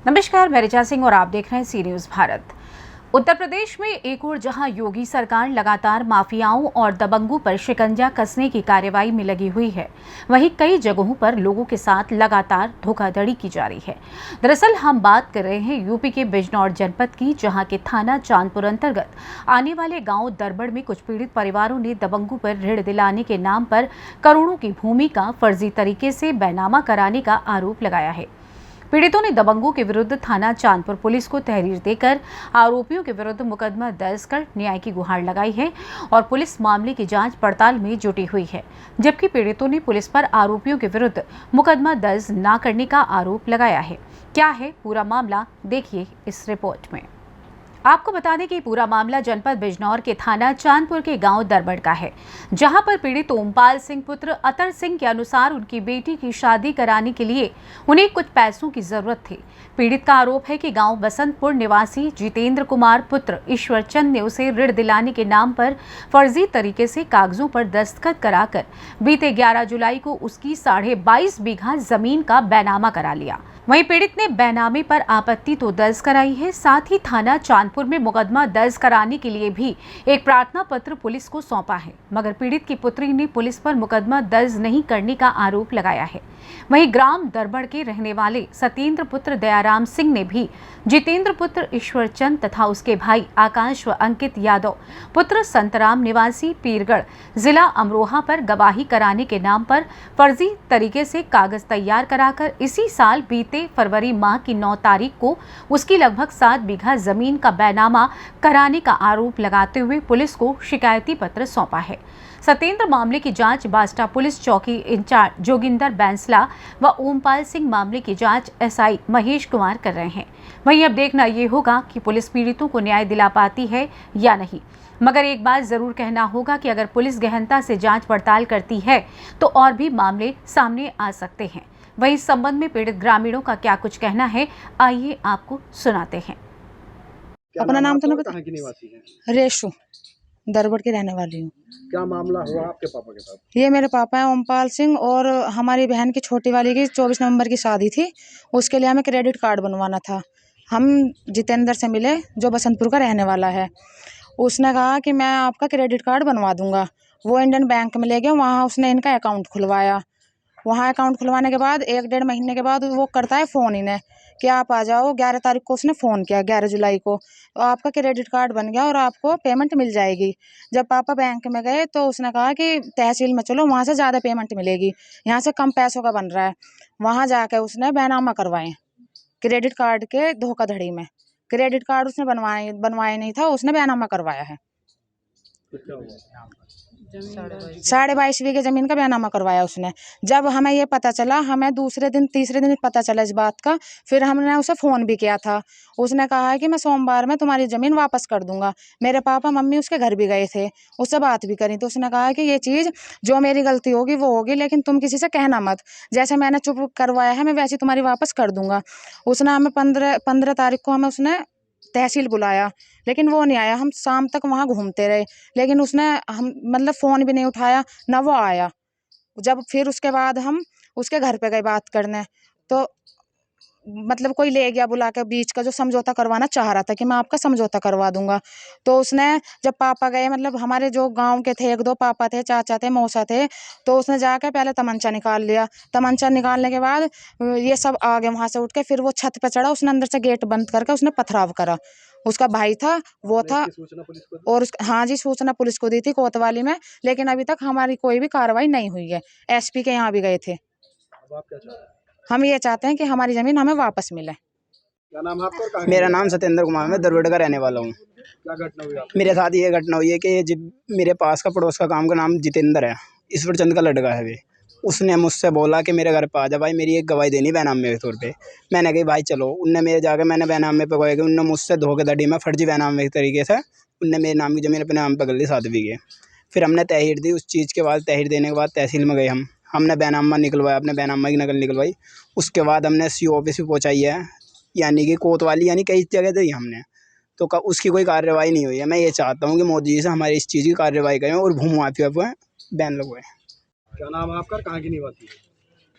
नमस्कार, मैं रिचा सिंह और आप देख रहे हैं सी न्यूज़ भारत। उत्तर प्रदेश में एक और जहां योगी सरकार लगातार माफियाओं और दबंगों पर शिकंजा कसने की कार्रवाई में लगी हुई है, वहीं कई जगहों पर लोगों के साथ लगातार धोखाधड़ी की जा रही है। दरअसल हम बात कर रहे हैं यूपी के बिजनौर जनपद की, जहां के थाना चांदपुर अंतर्गत आने वाले गांव दरबड़ में कुछ पीड़ित परिवारों ने दबंगों पर ऋण दिलाने के नाम पर करोड़ों की भूमि का फर्जी तरीके से बैनामा कराने का आरोप लगाया है। पीड़ितों ने दबंगों के विरुद्ध थाना चांदपुर पुलिस को तहरीर देकर आरोपियों के विरुद्ध मुकदमा दर्ज कर न्याय की गुहार लगाई है और पुलिस मामले की जांच पड़ताल में जुटी हुई है, जबकि पीड़ितों ने पुलिस पर आरोपियों के विरुद्ध मुकदमा दर्ज न करने का आरोप लगाया है। क्या है पूरा मामला, देखिए इस रिपोर्ट में। आपको बता दें कि पूरा मामला जनपद बिजनौर के थाना चांदपुर के गांव दरबड़ का है, जहां पर पीड़ित ओमपाल सिंह पुत्र अतर सिंह के अनुसार उनकी बेटी की शादी कराने के लिए उन्हें कुछ पैसों की जरूरत थी। पीड़ित का आरोप है कि गांव बसंतपुर निवासी जितेंद्र कुमार पुत्र ईश्वर चंद ने उसे ऋण दिलाने के नाम पर फर्जी तरीके से कागजों पर दस्तखत कराकर बीते 11 जुलाई को उसकी 22.5 बीघा जमीन का बैनामा करा लिया। वहीं पीड़ित ने बैनामे पर आपत्ति तो दर्ज कराई है, साथ ही थाना चांदपुर में मुकदमा दर्ज कराने के लिए भी एक प्रार्थना पत्र पुलिस को सौंपा है, मगर पीड़ित की पुत्री ने पुलिस पर मुकदमा दर्ज नहीं करने का आरोप लगाया है। वहीं ग्राम दरबड़ के रहने वाले सत्येंद्र पुत्र दयाराम सिंह ने भी जितेंद्र पुत्र ईश्वर चंद तथा उसके भाई आकाश व अंकित यादव पुत्र संतराम निवासी पीरगढ़ जिला अमरोहा पर गवाही कराने के नाम पर फर्जी तरीके से कागज तैयार कराकर इसी साल बीते फरवरी माह की 9 तारीख को उसकी लगभग 7 बीघा जमीन का बैनामा कराने का आरोप लगाते हुए पुलिस को शिकायती पत्र सौंपा है। सत्येंद्र मामले की जांच बास्टा पुलिस चौकी इंचार्ज जोगिंदर बैंसला व ओमपाल सिंह मामले की जांच एसआई महेश कुमार कर रहे हैं। वहीं अब देखना ये होगा कि पुलिस पीड़ितों को न्याय दिला पाती है या नहीं, मगर एक बात जरूर कहना होगा कि अगर पुलिस गहनता से जांच पड़ताल करती है तो और भी मामले सामने आ सकते हैं। वहीं इस संबंध में पीड़ित ग्रामीणों का क्या कुछ कहना है, आइए आपको सुनाते हैं। अपना नाम तो नहीं पता। कहाँ की निवासी है? रेशु दरबड़ की रहने वाली हूँ। क्या मामला हुआ आपके पापा के साथ? ये मेरे पापा है ओमपाल सिंह, और हमारी बहन की छोटी वाली की 24 नवंबर की शादी थी। उसके लिए हमें क्रेडिट कार्ड बनवाना था। हम जितेंद्र से मिले जो बसंतपुर का रहने वाला है। उसने कहा कि मैं आपका क्रेडिट कार्ड बनवा दूंगा। वो इंडियन बैंक में ले गया, वहाँ उसने इनका अकाउंट खुलवाया। वहाँ अकाउंट खुलवाने के बाद 1-1.5 महीने के बाद वो करता है फ़ोन इन्हें कि आप आ जाओ। 11 तारीख को उसने फ़ोन किया, 11 जुलाई को, तो आपका क्रेडिट कार्ड बन गया और आपको पेमेंट मिल जाएगी। जब पापा बैंक में गए तो उसने कहा कि तहसील में चलो, वहाँ से ज़्यादा पेमेंट मिलेगी, यहाँ से कम पैसों का बन रहा है। वहाँ जाकर उसने बैनामा करवाए क्रेडिट कार्ड के धोखाधड़ी में। क्रेडिट कार्ड उसने बनवाया नहीं था, उसने बैनामा करवाया है। 22.5 बीघे जमीन का बैनामा करवाया उसने। जब हमें ये पता चला, हमें दूसरे दिन तीसरे दिन पता चला इस बात का, फिर हमने उसे फ़ोन भी किया था। उसने कहा है कि मैं सोमवार में तुम्हारी ज़मीन वापस कर दूंगा। मेरे पापा मम्मी उसके घर भी गए थे, उससे बात भी करी, तो उसने कहा कि ये चीज़ जो मेरी गलती होगी वो होगी, लेकिन तुम किसी से कहना मत, जैसे मैंने चुप करवाया है मैं वैसे तुम्हारी वापस कर दूंगा। उसने हमें 15 तारीख को हमें उसने तहसील बुलाया, लेकिन वो नहीं आया। हम शाम तक वहाँ घूमते रहे, लेकिन उसने हम मतलब फ़ोन भी नहीं उठाया, ना वो आया। जब फिर उसके बाद हम उसके घर पे गए बात करने, तो मतलब कोई ले गया बुला के, बीच का जो समझौता करवाना चाह रहा था कि मैं आपका समझौता करवा दूंगा। तो उसने जब पापा गए, मतलब हमारे जो गांव के थे 1-2 पापा थे, चाचा थे, मौसा थे, तो उसने जाकर पहले तमंचा निकाल लिया। तमंचा निकालने के बाद ये सब आ गए वहां से उठ के। फिर वो छत पे चढ़ा, उसने अंदर से गेट बंद करके उसने पथराव करा। उसका भाई था, वो था, इसकी सूचना पुलिस को दी? और हाँ जी, सूचना पुलिस को दी थी कोतवाली में, लेकिन अभी तक हमारी कोई भी कार्रवाई नहीं हुई है। एसपी के यहाँ भी गए थे। अब आप क्या चाहते हैं? हम ये चाहते हैं कि हमारी जमीन हमें वापस मिले। क्या नाम है आपका और कहाँ की मेरा निवासी? नाम सत्येंद्र कुमार, मैं दरबड़ का रहने वाला हूँ। क्या घटना हुई आपके? मेरे साथ ये घटना हुई है कि जब मेरे पास का पड़ोस का काम का नाम जितेंद्र है, ईश्वर चंद का लड़का है वे। उसने मुझसे बोला कि मेरे घर पे आ जा भाई, मेरी एक गवाही देनी बैनामे के तौर पे। मैंने कही भाई चलो। उनने मेरे जाके मैंने बैनामे पे गए, उनने मुझसे धोखाधड़ी में फर्जी बैनामे के तरीके से उनने मेरे नाम की ज़मीन अपने नाम पर कर ली 7 बीघे। फिर हमने तहरीर दी। उस चीज़ के बाद तहरीर देने के बाद तहसील में गए हमने बैनामा निकलवाया, अपने बैनामा की नकल निकलवाई। उसके बाद हमने सीओ ऑफिस भी पहुँचाई है, यानी कि कोतवाली, यानी कई जगह दी हमने, तो उसकी कोई कार्रवाई नहीं हुई है। मैं ये चाहता हूँ कि मोदी जी से हमारी इस चीज़ की कार्रवाई करें और भूमि माफिया पर बैन लगवाएं। क्या नाम है आपका और कहाँ की निवासी है?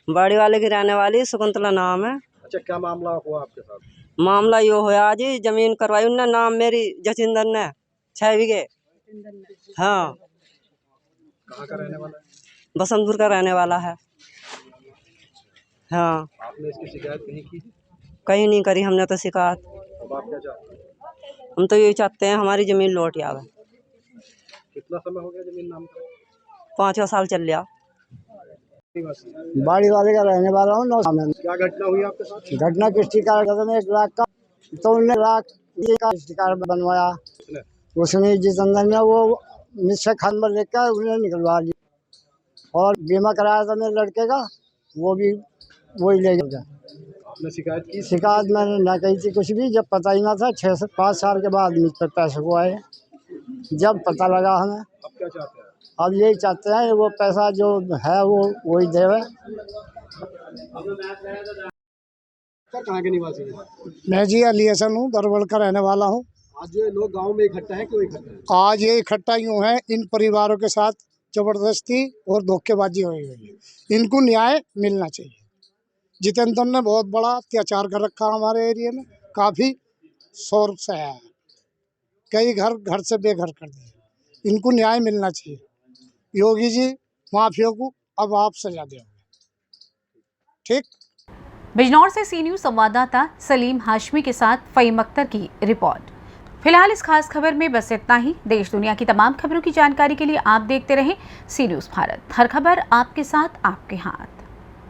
बाड़ी वाले की रहने वाली शकुंतला नाम है। अच्छा, क्या मामला हुआ आपके साथ? मामला यो होया जी, जमीन करवाई उनने, नाम मेरी जतिंदर ने 6 बीघे। हाँ, कहाँ का रहने वाला है? बसंतपुर का रहने वाला है। हाँ, आपने इसकी शिकायत कहीं की? कहीं नहीं करी हमने तो शिकायत। अब आप क्या चाहते हैं? हम तो यही चाहते हैं हमारी जमीन लौट आवे। कितना समय हो गया जमीन नाम का? 5 साल चल लिया। बाड़ी वाले का रहने वाला हूँ। 9 में क्या घटना हुई आपके साथ? घटना किस्ती कार्ड 1 लाख का, तो उन्होंने लाख का किस्ती कार्ड बनवाया। उसने जितेंद्र ने वो मुझसे खान नंबर लेकर उन्हें निकलवा लिया, और बीमा कराया था मेरे लड़के का, वो भी वही ले गया। आपने शिकायत की? शिकायत मैंने ना कही थी कुछ भी, जब पता ही ना था। 6 से 5 साल के बाद मुझ पर पैसे को आए, जब पता लगा हमें। अब क्या चाहते हैं? अब यही चाहते हैं वो पैसा जो है वो वही देवे। सर कहाँ के निवासी हैं? मैं जी अली हसन हूँ, दरबल का रहने वाला हूँ। आज जो लोग गांव में इकट्ठा है, क्यों इकट्ठा है? आज ये इकट्ठा यूँ है, इन परिवारों के साथ जबरदस्ती और धोखेबाजी हुई है। इनको न्याय मिलना चाहिए। जितेंद्र ने बहुत बड़ा अत्याचार कर रखा हमारे एरिया में, काफ़ी शोर से है, कई घर से बेघर कर दिए। इनको न्याय मिलना चाहिए। योगी जी माफियों को अब आप सजा देंगे, ठीक। बिजनौर से सी न्यूज़ संवाददाता सलीम हाशमी के साथ फ़हीम अख्तर की रिपोर्ट। फिलहाल इस खास खबर में बस इतना ही। देश दुनिया की तमाम खबरों की जानकारी के लिए आप देखते रहें सी न्यूज़ भारत। हर खबर आपके साथ, आपके हाथ।